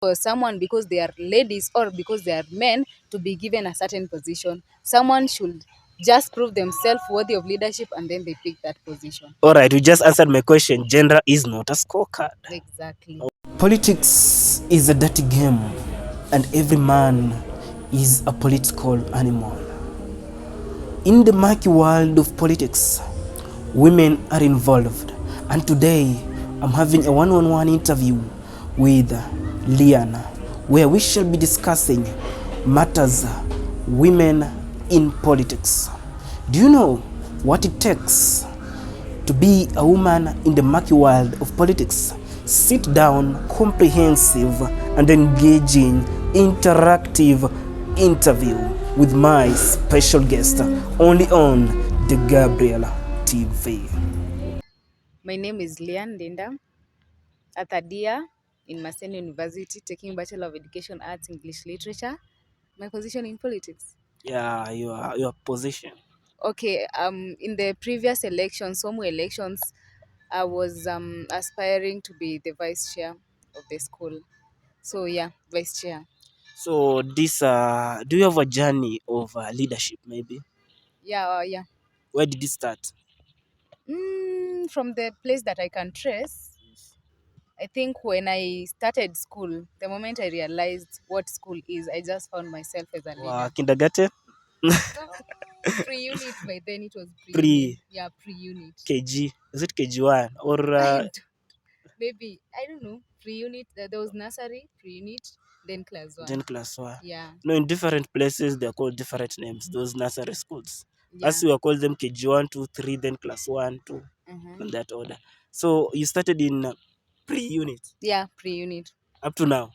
for someone because they are ladies or because they are men to be given a certain position. Someone should just prove themselves worthy of leadership and then they pick that position. All right, you just answered my question. Gender is not a scorecard. Exactly. Politics is a dirty game, and every man is a political animal. In the murky world of politics, women are involved, and today I'm having a one-on-one interview with Liana, where we shall be discussing matters women in politics. Do you know what it takes to be a woman in the murky world of politics? Sit down, comprehensive and engaging, interactive interview with my special guest only on the Gabriel TV. My name is Lian Linda, a third year in Maseno University, taking Bachelor of Education Arts English Literature. My position in politics. Yeah, your position. Okay, in the previous elections, some elections, I was aspiring to be the vice chair of the school. So yeah, vice chair. So this do you have a journey of leadership maybe? Yeah, yeah. Where did it start? From the place that I can trace, I think when I started school, the moment I realized what school is, I just found myself as a leader. Kindergarten? Pre-unit, by then it was pre-unit. Pre Yeah, pre-unit. KG? Is it KG1 or Maybe, I don't know, pre-unit, there was nursery, pre-unit, then class then 1. class 1? Yeah, No, in different places they're called different names, those nursery schools. yeah. As we call them KG1, 2, 3, then class 1, 2, Uh-huh. in that order. So you started in pre-unit Yeah, pre-unit. up to now,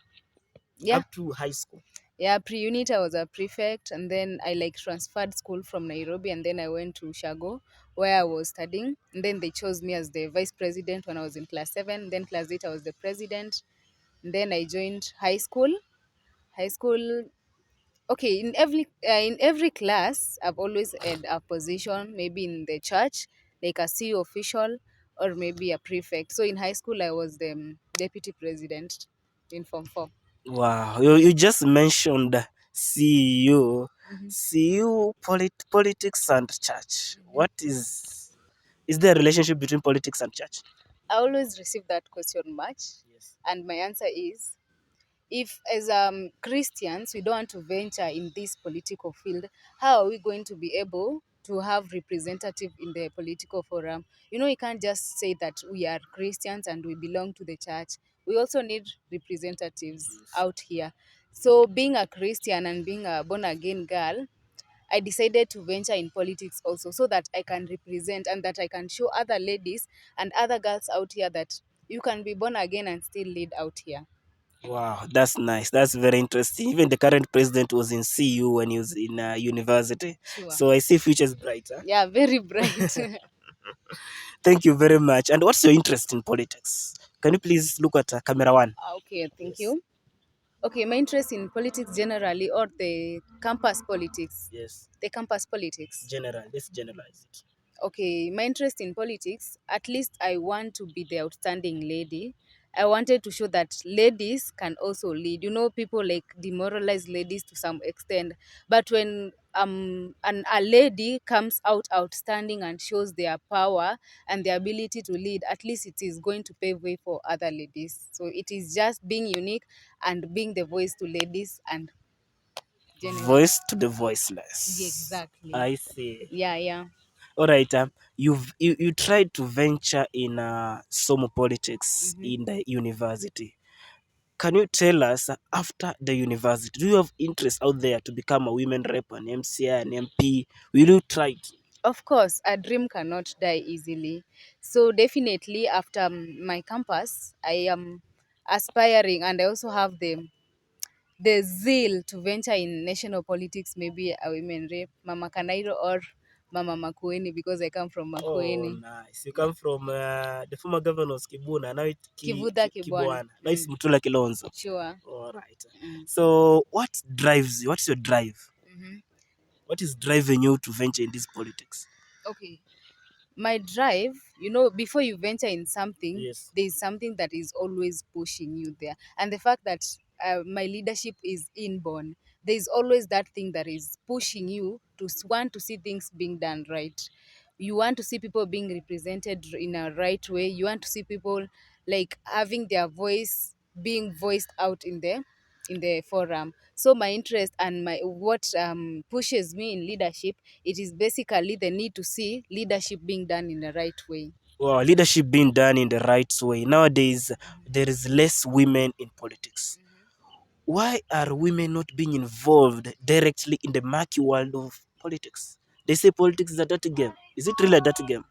Yeah, up to high school. yeah, pre-unit I was a prefect, and then I like transferred school from Nairobi, and then I went to Shago where I was studying, and then they chose me as the vice president when I was in class 7. Then class 8 I was the president, and then I joined high school. High school, okay, in every class I've always had a position, maybe in the church, like a CEO official, or maybe a prefect. So in high school I was the deputy president in form 4. Wow, you just mentioned CU, Mhm. CU, politics and church. What is there a relationship between politics and church? I always receive that question much, Yes. and my answer is, if as Christians we don't want to venture in this political field, how are we going to be able to have representative in the political forum? You know, you can't just say that we are Christians and we belong to the church. We also need representatives out here. So being a Christian and being a born again girl, I decided to venture in politics also, so that I can represent and that I can show other ladies and other girls out here that you can be born again and still lead out here. Wow, that's nice. That's very interesting. Even the current president was in CU when he was in university. Sure. So I see future is bright. Huh? Yeah, very bright. Thank you very much. And what's your interest in politics? Can you please look at camera one? Okay, thank Yes. you. Okay, my interest in politics generally, or the campus politics. Yes. The campus politics. General. Let's generalize it. Okay, my interest in politics, at least I want to be the outstanding lady. I wanted to show that ladies can also lead. You know, people like demoralize ladies to some extent. But when a lady comes out outstanding and shows their power and their ability to lead, at least it is going to pave way for other ladies. So it is just being unique and being the voice to ladies and general. Voice to the voiceless. Exactly. I see. Yeah, yeah. All right. You tried to venture in some politics Mm-hmm. in the university. Can you tell us after the university, do you have interest out there to become a women rep, an MCI, an MP? Will you try it? Of course, a dream cannot die easily. So definitely after my campus, I am aspiring, and I also have the zeal to venture in national politics, maybe a women rep, Mama Kanairo or Mama Makueni, because I come from Oh, Makueni. nice. You come from the former governors Kibuna, now it's Kivuda Kibwana. Kibwana. Now it's Mutula Kilonzo. Sure. All right. Mm. So, what drives you? What's your drive? Hmm. What is driving you to venture in this politics? Okay. My drive, you know, before you venture in something, Yes. there is something that is always pushing you there. And the fact that my leadership is inborn. There's always that thing that is pushing you to want to see things being done right. You want to see people being represented in a right way. You want to see people like having their voice being voiced out in the forum. So my interest and my what pushes me in leadership, it is basically the need to see leadership being done in the right way. Well, leadership being done in the right way. Nowadays, there is less women in politics. Why are women not being involved directly in the murky world of politics? They say politics is a dirty game. Is it really a dirty game?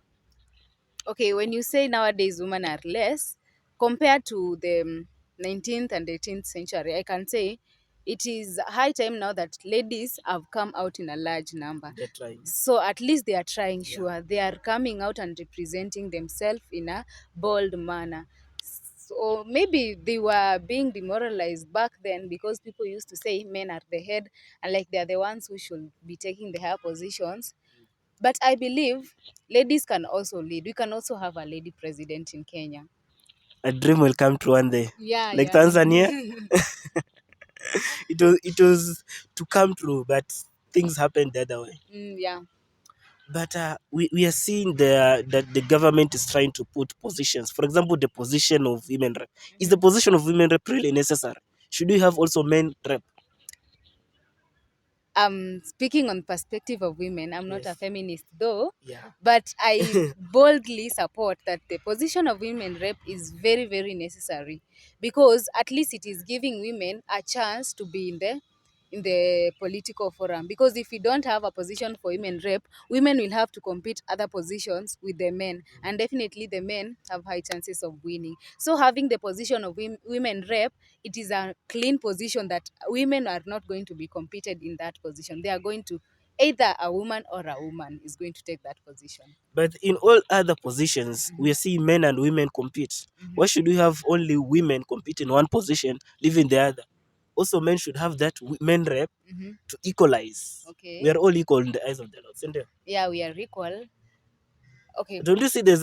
Okay, when you say nowadays women are less compared to the 19th and 18th century, I can say it is high time now that ladies have come out in a large number. They're trying. So at least they are trying, sure. They are coming out and representing themselves in a bold manner. So maybe they were being demoralized back then because people used to say men are the head and like they are the ones who should be taking the higher positions. But I believe ladies can also lead. We can also have a lady president in Kenya. A dream will come true one day. Yeah, Like yeah. Tanzania, it was to come true, but things happened the other way. Yeah. But we are seeing that the government is trying to put positions. For example, the position of women rep. Is the position of women rep really necessary? Should we have also men rep? Speaking on perspective of women, I'm not a Yes. feminist though, Yeah. but I boldly support that the position of women rep is very, very necessary because at least it is giving women a chance to be in the political forum. Because if we don't have a position for women rep, women will have to compete other positions with the men, and definitely the men have high chances of winning. So having the position of women rep, it is a clean position that women are not going to be competed in that position. They are going to either a woman or a woman is going to take that position. But in all other positions, we are seeing men and women compete. Why should we have only women compete in one position, leaving the other? Also, men should have that men rep to equalize. We Okay. are all equal in the eyes of the Lord. Isn't there? Yeah, we are equal. Okay. Don't you see there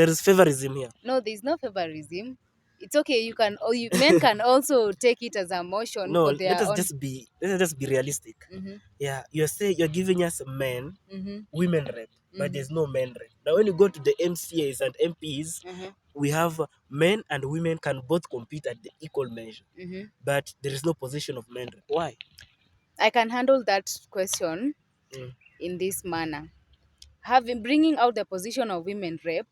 is favorism here? No, there's no favorism. It's okay. You can, or you, men can also take it as a motion No, for let their us own. just be realistic. Mm-hmm, Yeah, you're giving us men, mm-hmm, women rep, but mm-hmm, there's no men rep. Now, when you go to the MCAs and MPs, mm-hmm, we have men and women can both compete at the equal measure, mm-hmm. but there is no position of men rep. Why? I can handle that question Mm. in this manner. Having bringing out the position of women rep,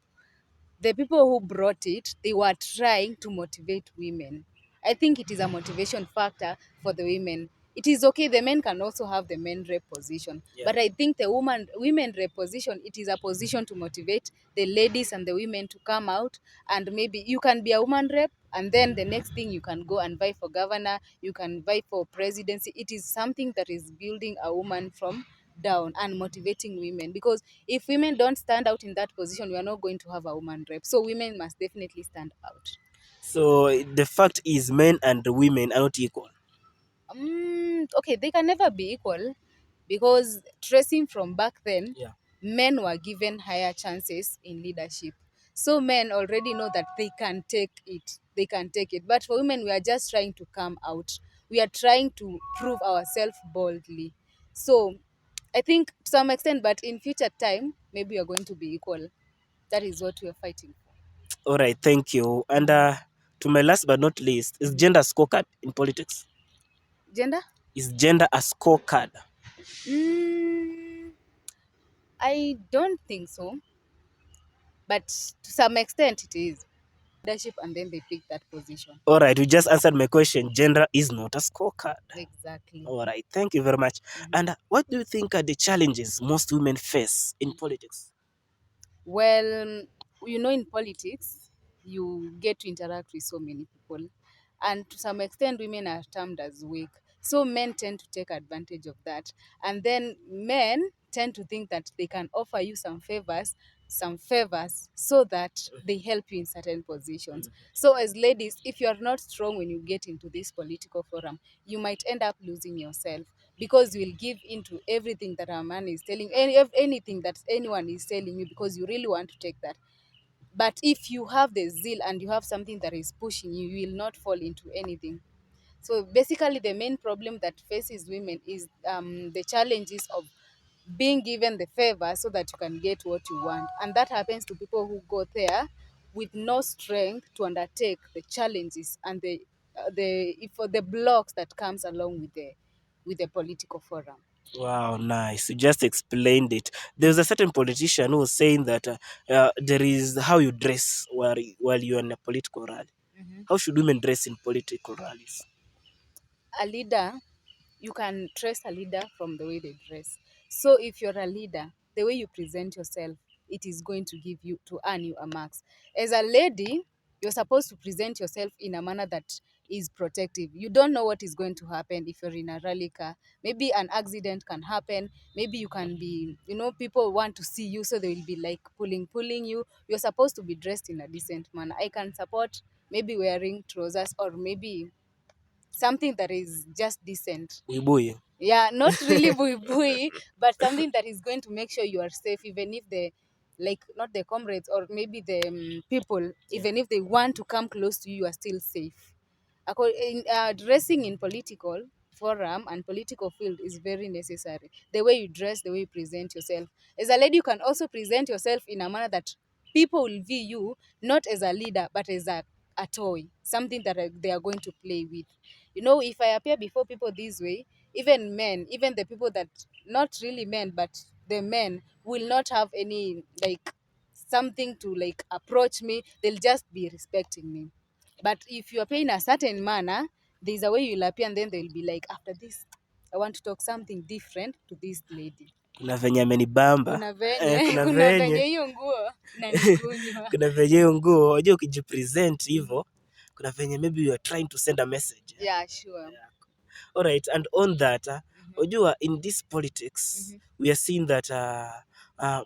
the people who brought it, they were trying to motivate women. I think it is a motivation factor for the women. It is okay, the men can also have the men rep position. Yeah. But I think the women rep position, it is a position to motivate the ladies and the women to come out, and maybe you can be a woman rep and then the next thing you can go and vie for governor, you can vie for presidency. It is something that is building a woman from down and motivating women, because if women don't stand out in that position, we are not going to have a woman rep. So women must definitely stand out. So the fact is, men and women are not equal. Okay, they can never be equal because tracing from back then, Yeah. men were given higher chances in leadership. So men already know that they can take it. They can take it. But for women, we are just trying to come out. We are trying to prove ourselves boldly. So I think to some extent, but in future time, maybe we are going to be equal. That is what we are fighting for. All right, thank you. And to my last but not least, is gender a scorecard in politics? Gender? Is gender a scorecard? Mm, I don't think so, but to some extent it is leadership, and then they pick that position. All right, you just answered my question. Gender is not a scorecard. Exactly. All right, thank you very much. And what do you think are the challenges most women face in politics? Well, in politics, you get to interact with so many people, and to some extent, women are termed as weak. So men tend to take advantage of that, and then men tend to think that they can offer you some favors, so that they help you in certain positions. So as ladies, if you are not strong when you get into this political forum, you might end up losing yourself, because you will give into everything that a man is telling, anything that anyone is telling you, because you really want to take that. But if you have the zeal and you have something that is pushing you, you will not fall into anything. So basically, the main problem that faces women is the challenges of being given the favor so that you can get what you want, and that happens to people who go there with no strength to undertake the challenges and for the blocks that comes along with the political forum. Wow, nice. You just explained it. There's a certain politician who was saying that there is how you dress while you're in a political rally. Mhm. How should women dress in political rallies? A leader, you can trace a leader from the way they dress. So if you're a leader, the way you present yourself, it is going to give you to earn you a marks. As a lady, you're supposed to present yourself in a manner that is protective. You don't know what is going to happen if you're in a rally car. Maybe an accident can happen. Maybe you can be, people want to see you, so they will be like pulling you. You're supposed to be dressed in a decent manner. I can support maybe wearing trousers, or maybe something that is just decent. Uibuye. Yeah, not really bui bui, but something that is going to make sure you are safe, even if like, not the comrades, or maybe the people, Yeah. even if they want to come close to you, you are still safe. Dressing in political forum and political field is very necessary. The way you dress, the way you present yourself. As a lady, you can also present yourself in a manner that people will view you not as a leader, but as a toy, something that they are going to play with. If I appear before people this way, even men, even the people that, not really men, but the men will not have any, like, something to like approach me. They'll just be respecting me. But if you appear in a certain manner, there's a way you'll appear, and then they'll be like, after this, I want to talk something different to this lady. Kuna venye amenibamba. Kuna venye Kuna kuna venye venye hiyo nguo inanigunywa. kuna venye hiyo nguo unajua ukijipresent Mhm. hivyo, kuna venye maybe you are trying to send a message. Yeah, sure. Alright, and on that, Mhm. unajua in this politics, Mhm. we are seeing that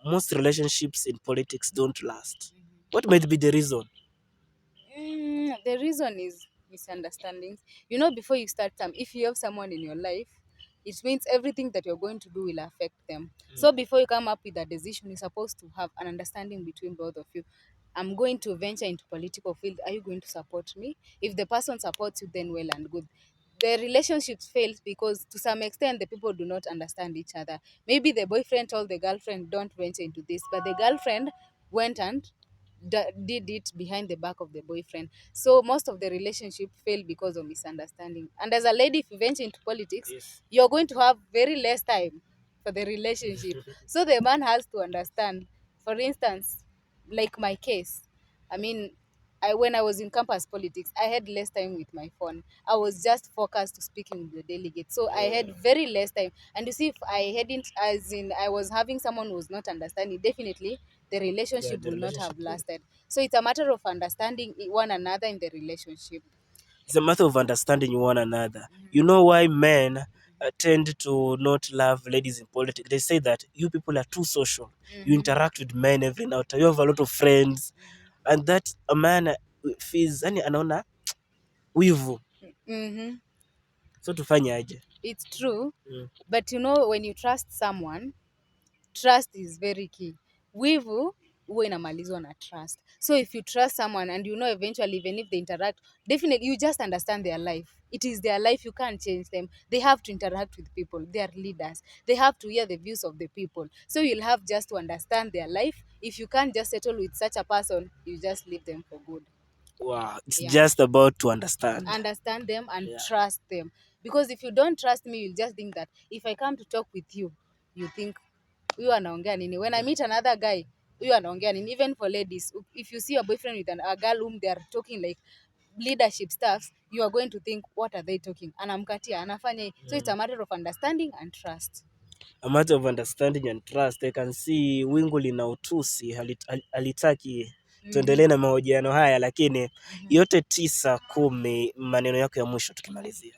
most relationships in politics don't last. Mhm. What might be the reason? The reason is misunderstandings. Before you start if you have someone in your life, it means everything that you're going to do will affect them. So before you come up with a decision, you're supposed to have an understanding between both of you. I'm going to venture into political field. Are you going to support me? If the person supports you, then well and good. The relationships fails because to some extent the people do not understand each other. Maybe the boyfriend told the girlfriend, don't venture into this, but the girlfriend went and did it behind the back of the boyfriend. So most of the relationship fail because of misunderstanding. And as a lady, if you venture into politics, Yes. you're going to have very less time for the relationship. So the man has to understand. For instance, like my case, I mean, when I was in campus politics, I had less time with my phone. I was just focused to speaking with the delegates. So I had very less time. And you see, if I hadn't, as in, I was having someone who was not understanding, definitely the Yeah, relationship the will not have relationship. lasted. So it's a matter of understanding one another in the relationship. It's a matter of understanding one another. You know why men tend to not love ladies in politics? They say that you people are too social. You Mm-hmm. interact with men every now and then. You have a lot of friends, and that a man feels yani anaona wivu. Mm-hmm. So tufanye aje? It's true. Mm. But when you trust someone, trust is very key. Wivu huwa inamalizwa na trust. So if you trust someone and eventually, even if they interact, definitely you just understand their life. It is their life, you can't change them. They have to interact with people. They are leaders. They have to hear the views of the people. So you'll have just to understand their life. If you can't just settle with such a person, you just leave them for good. Wow, it's Yeah. just about to understand. Understand them and Yeah. trust them. Because if you don't trust me, you'll just think that if I come to talk with you, you think huyu anaongea nini. When I meet another guy, huyu anaongea nini. Even for ladies, if you see a boyfriend with a girl whom they are talking like leadership stuffs, you are going to think, what are they talking? Anamkatia, anafanya hii. So it's a matter of understanding and trust. A matter of understanding and trust. I can see wingu lina utusi halitaki tuendelee na mahojiano haya, lakini yote tisa kumi, maneno yako ya mwisho tukimalizia.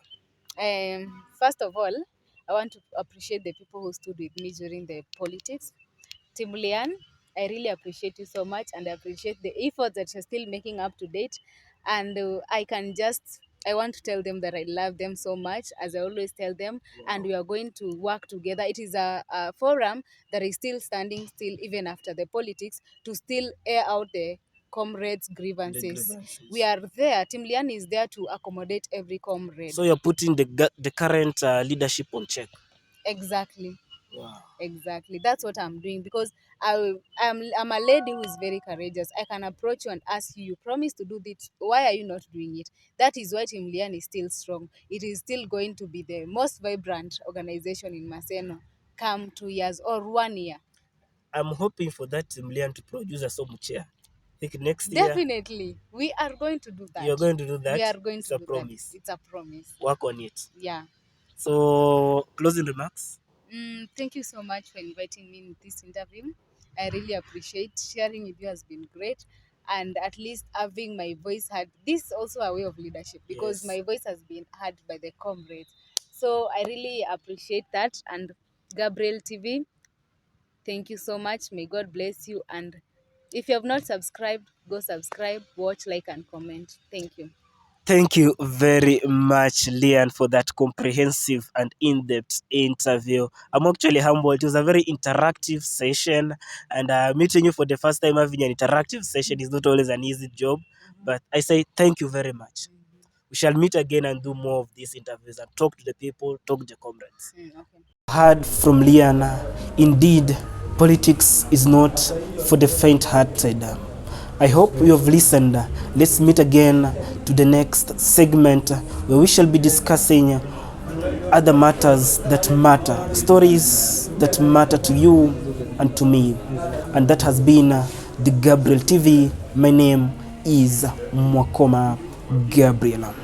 First of all, I want to appreciate the people who stood with me during the politics. Tim Lian, I really appreciate you so much, and I appreciate the efforts that you're still making up to date. And I want to tell them that I love them so much, as I always tell them, and we are going to work together. It is a forum that is still standing still even after the politics, to still air out comrades' grievances. We are there. Team Lian is there to accommodate every comrade. So you're putting the current leadership on check. Exactly. Wow. Exactly. That's what I'm doing, because I'm a lady who is very courageous. I can approach you and ask you, you promised to do this. Why are you not doing it? That is why Team Lian is still strong. It is still going to be the most vibrant organization in Maseno come 2 years or 1 year. I'm hoping for that Team Lian to produce a Somu chair. I think next year Definitely. We are going to do that. you're going to do that. We are going It's to a do promise. that. It's a promise. Work on it. Yeah. So closing remarks. Thank you so much for inviting me in this interview. I really appreciate sharing with you has been great, and at least having my voice heard. This is also a way of leadership, because Yes. my voice has been heard by the comrades. So I really appreciate that. And Gabriel TV, thank you so much. May God bless you. And if you have not subscribed, go subscribe, watch, like, and comment. Thank you. Thank you very much, Lian, for that comprehensive and in-depth interview. I'm actually humbled. It was a very interactive session, and meeting you for the first time having an interactive session is not always an easy job. But I say thank you very much. We shall meet again and do more of these interviews and talk to the people, talk to the comrades. Okay. Heard from Liana, indeed, politics is not for the faint-hearted. I hope you have listened. Let's meet again to the next segment where we shall be discussing other matters that matter, stories that matter to you and to me. And that has been the Gabriel TV. My name is Mwakoma Gabriel.